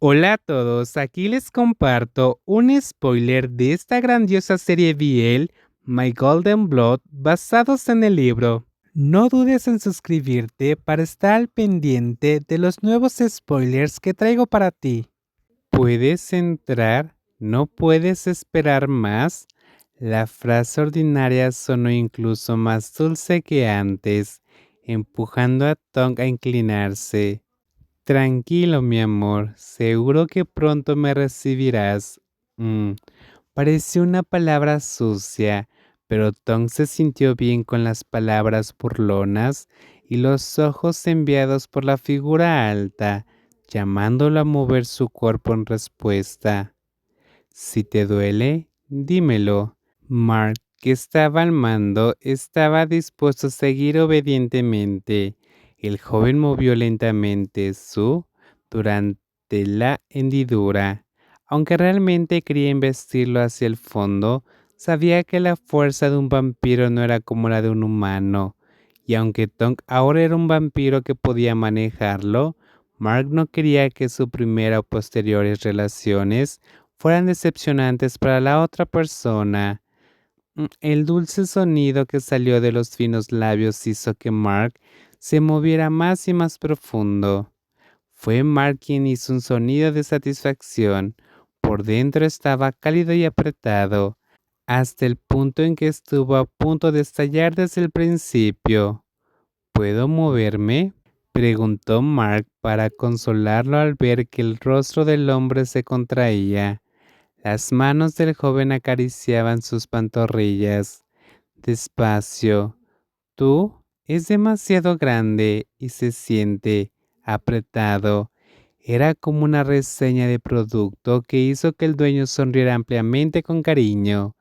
Hola a todos, aquí les comparto un spoiler de esta grandiosa serie BL, My Golden Blood, basados en el libro. No dudes en suscribirte para estar al pendiente de los nuevos spoilers que traigo para ti. ¿Puedes entrar? ¿No puedes esperar más? La frase ordinaria sonó incluso más dulce que antes, empujando a Tong a inclinarse. Tranquilo, mi amor, seguro que pronto me recibirás. Mm, Pareció una palabra sucia, pero Tom se sintió bien con las palabras burlonas y los ojos enviados por la figura alta, llamándolo a mover su cuerpo en respuesta. Si te duele, dímelo. Mark, que estaba al mando, estaba dispuesto a seguir obedientemente. El joven movió lentamente durante la hendidura. Aunque realmente quería investirlo hacia el fondo, sabía que la fuerza de un vampiro no era como la de un humano. Y aunque Tonk ahora era un vampiro que podía manejarlo, Mark no quería que su primera o posteriores relaciones fueran decepcionantes para la otra persona. El dulce sonido que salió de los finos labios hizo que Mark se moviera más y más profundo. Fue Mark quien hizo un sonido de satisfacción. Por dentro estaba cálido y apretado, hasta el punto en que estuvo a punto de estallar desde el principio. ¿Puedo moverme?, preguntó Mark para consolarlo al ver que el rostro del hombre se contraía. Las manos del joven acariciaban sus pantorrillas. Despacio. Tú es demasiado grande y se siente apretado. Era como una reseña de producto que hizo que el dueño sonriera ampliamente con cariño.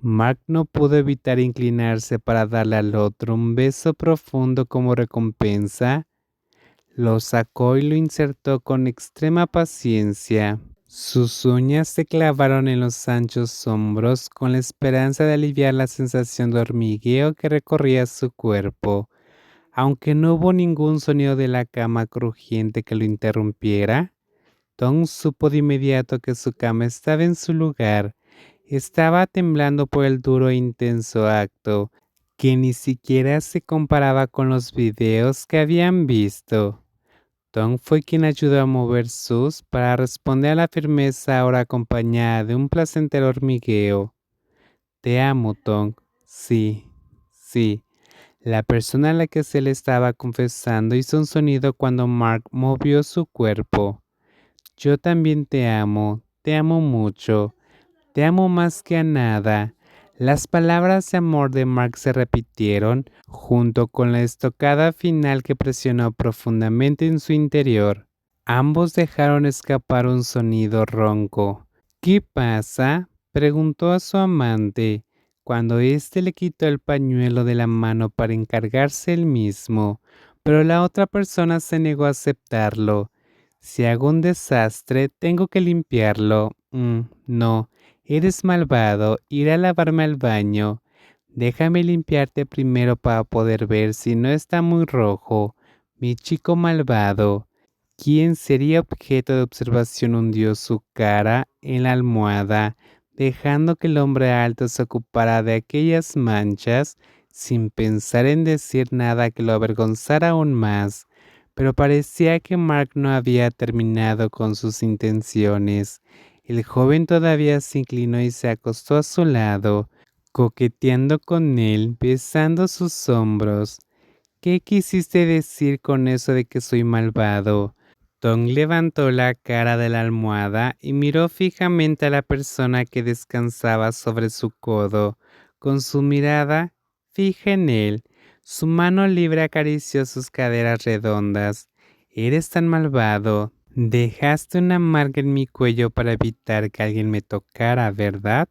Mark no pudo evitar inclinarse para darle al otro un beso profundo como recompensa. Lo sacó y lo insertó con extrema paciencia. Sus uñas se clavaron en los anchos hombros con la esperanza de aliviar la sensación de hormigueo que recorría su cuerpo. Aunque no hubo ningún sonido de la cama crujiente que lo interrumpiera, Tom supo de inmediato que su cama estaba en su lugar. Estaba temblando por el duro e intenso acto, que ni siquiera se comparaba con los videos que habían visto. Tom fue quien ayudó a mover sus para responder a la firmeza ahora acompañada de un placentero hormigueo. Te amo, Tom. Sí, sí. La persona a la que se le estaba confesando hizo un sonido cuando Mark movió su cuerpo. Yo también te amo mucho, te amo más que a nada. Las palabras de amor de Mark se repitieron junto con la estocada final que presionó profundamente en su interior. Ambos dejaron escapar un sonido ronco. ¿Qué pasa?, preguntó a su amante, cuando éste le quitó el pañuelo de la mano para encargarse él mismo, pero la otra persona se negó a aceptarlo. Si hago un desastre, tengo que limpiarlo. No, eres malvado, iré a lavarme al baño. Déjame limpiarte primero para poder ver si no está muy rojo. Mi chico malvado. Quien sería objeto de observación hundió su cara en la almohada, dejando que el hombre alto se ocupara de aquellas manchas sin pensar en decir nada que lo avergonzara aún más. Pero parecía que Mark no había terminado con sus intenciones. El joven todavía se inclinó y se acostó a su lado, coqueteando con él, besando sus hombros. ¿Qué quisiste decir con eso de que soy malvado? Tom levantó la cara de la almohada y miró fijamente a la persona que descansaba sobre su codo. Con su mirada fija en él, su mano libre acarició sus caderas redondas. Eres tan malvado. Dejaste una marca en mi cuello para evitar que alguien me tocara, ¿verdad?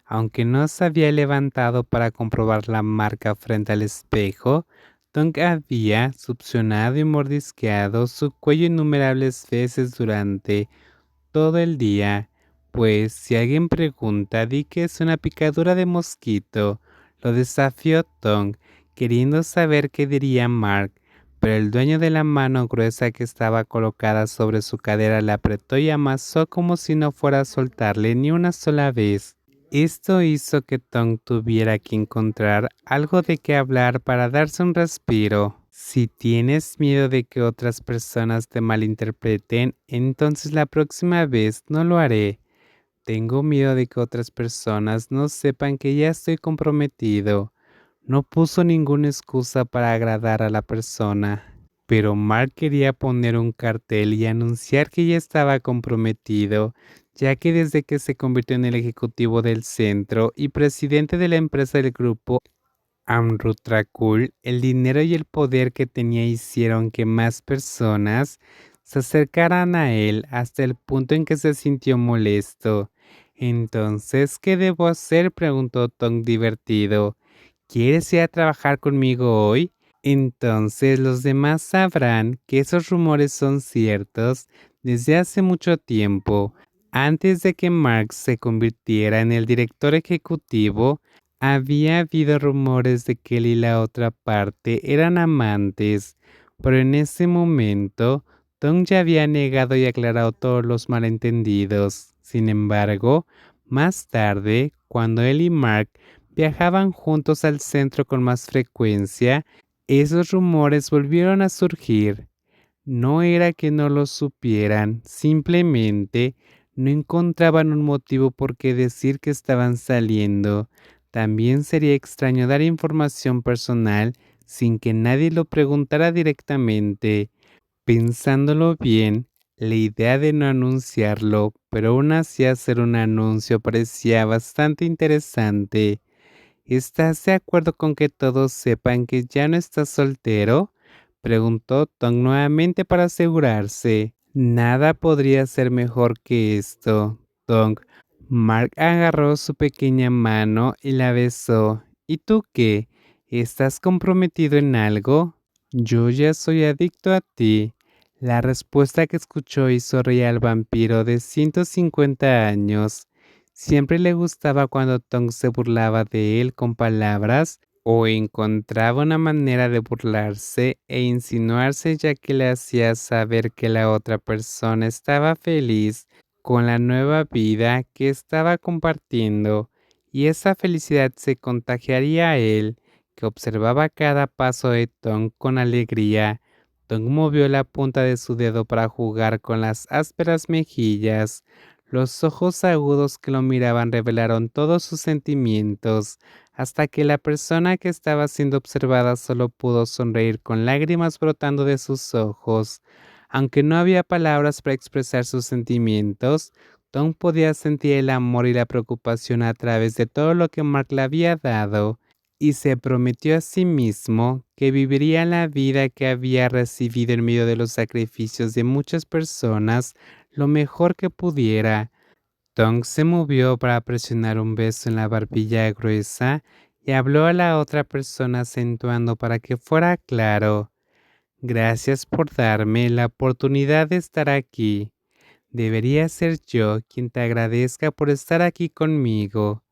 Aunque no se había levantado para comprobar la marca frente al espejo, Tonk había succionado y mordisqueado su cuello innumerables veces durante todo el día. Pues si alguien pregunta, di que es una picadura de mosquito. Lo desafió Tonk, queriendo saber qué diría Mark, pero el dueño de la mano gruesa que estaba colocada sobre su cadera la apretó y amasó como si no fuera a soltarle ni una sola vez. Esto hizo que Tong tuviera que encontrar algo de qué hablar para darse un respiro. Si tienes miedo de que otras personas te malinterpreten, entonces la próxima vez no lo haré. Tengo miedo de que otras personas no sepan que ya estoy comprometido. No puso ninguna excusa para agradar a la persona, pero Mark quería poner un cartel y anunciar que ya estaba comprometido, ya que desde que se convirtió en el ejecutivo del centro y presidente de la empresa del grupo Amrutrakul, el dinero y el poder que tenía hicieron que más personas se acercaran a él hasta el punto en que se sintió molesto. Entonces, ¿qué debo hacer?, preguntó Tom divertido. ¿Quieres ir a trabajar conmigo hoy? Entonces los demás sabrán que esos rumores son ciertos desde hace mucho tiempo. Antes de que Mark se convirtiera en el director ejecutivo, había habido rumores de que él y la otra parte eran amantes, pero en ese momento Tom ya había negado y aclarado todos los malentendidos. Sin embargo, más tarde, cuando él y Mark viajaban juntos al centro con más frecuencia, esos rumores volvieron a surgir. No era que no lo supieran, simplemente no encontraban un motivo por qué decir que estaban saliendo. También sería extraño dar información personal sin que nadie lo preguntara directamente. Pensándolo bien, la idea de no anunciarlo, pero aún así hacer un anuncio parecía bastante interesante. ¿Estás de acuerdo con que todos sepan que ya no estás soltero?, preguntó Tom nuevamente para asegurarse. Nada podría ser mejor que esto, Tom. Mark agarró su pequeña mano y la besó. ¿Y tú qué? ¿Estás comprometido en algo? Yo ya soy adicto a ti. La respuesta que escuchó hizo reír al vampiro de 150 años. Siempre le gustaba cuando Tom se burlaba de él con palabras o encontraba una manera de burlarse e insinuarse, ya que le hacía saber que la otra persona estaba feliz con la nueva vida que estaba compartiendo, y esa felicidad se contagiaría a él, que observaba cada paso de Tom con alegría. Tom movió la punta de su dedo para jugar con las ásperas mejillas. Los ojos agudos que lo miraban revelaron todos sus sentimientos, hasta que la persona que estaba siendo observada solo pudo sonreír con lágrimas brotando de sus ojos. Aunque no había palabras para expresar sus sentimientos, Tom podía sentir el amor y la preocupación a través de todo lo que Mark le había dado, y se prometió a sí mismo que viviría la vida que había recibido en medio de los sacrificios de muchas personas lo mejor que pudiera. Tom se movió para presionar un beso en la barbilla gruesa y habló a la otra persona acentuando para que fuera claro. Gracias por darme la oportunidad de estar aquí. Debería ser yo quien te agradezca por estar aquí conmigo.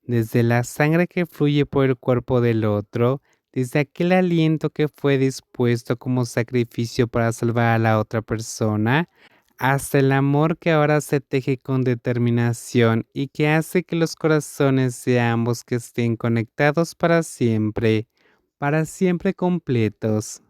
Desde la sangre que fluye por el cuerpo del otro, desde aquel aliento que fue dispuesto como sacrificio para salvar a la otra persona, hasta el amor que ahora se teje con determinación y que hace que los corazones de ambos que estén conectados para siempre completos.